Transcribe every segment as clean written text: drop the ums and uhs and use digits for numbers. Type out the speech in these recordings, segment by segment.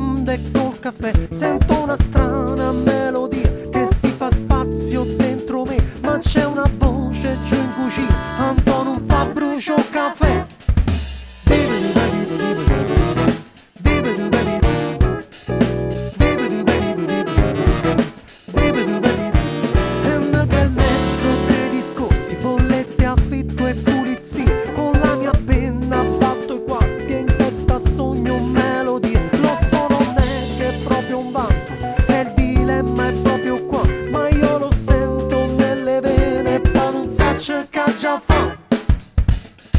onde col caffè. Sento una strana melodia che si fa spazio dentro me, ma c'è una voce giù in cucina: Antonio, non fa brucio caffè. E nel bel mezzo dei discorsi, bollette, affitto e pulizie, con la mia penna batto i quarti e in testa sogno melodie. Lo so, non è che è proprio un vanto, e il dilemma è proprio qua, ma io lo sento nelle vene e poi non sa cerca già fa.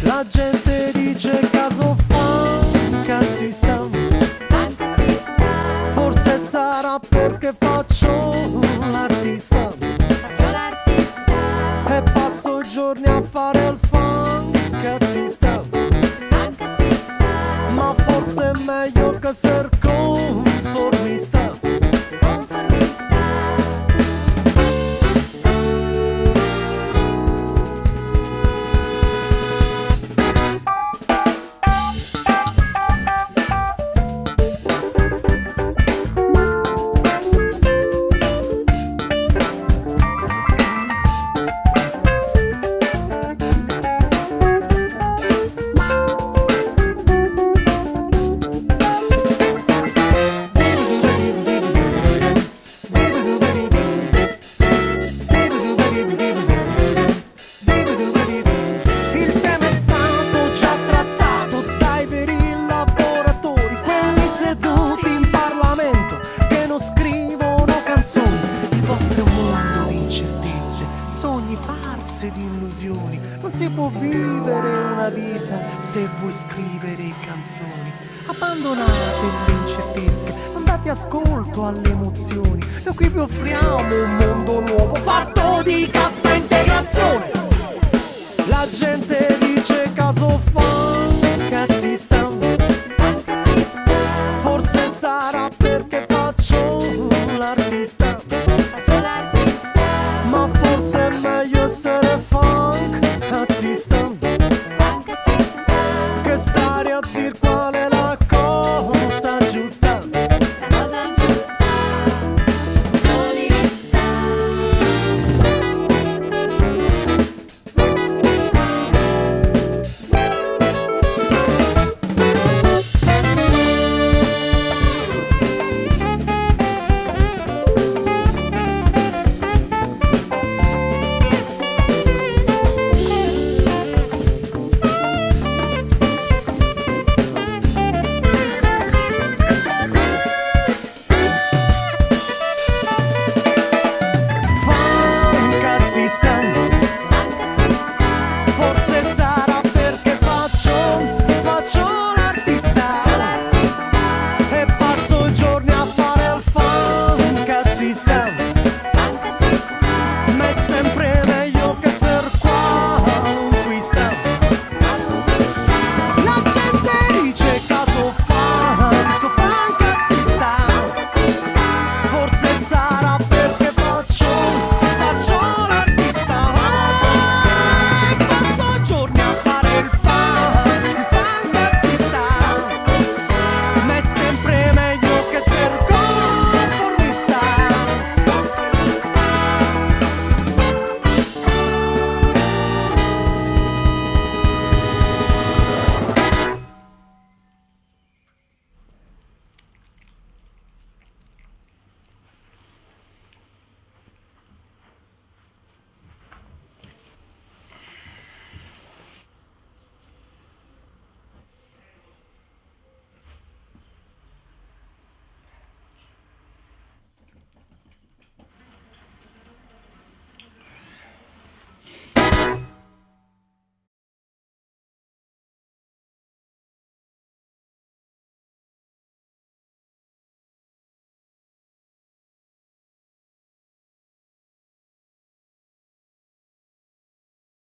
La gente dice caso fa, cazzi sta. Forse sarà perché faccio l'artista e passo i giorni a fare il fancazzista. Ma forse è meglio che ser conformista. Il tema è stato già trattato dai veri lavoratori, quelli seduti in Parlamento che non scrivono canzoni. Il vostro è un mondo di incertezze, sogni, farse di illusioni. Non si può vivere una vita se vuoi scrivere canzoni. Abbandonate le incertezze, andate ascolto alle emozioni. Noi qui vi offriamo un mondo nuovo fatto di cassa integrazione. La gente dice caso fa,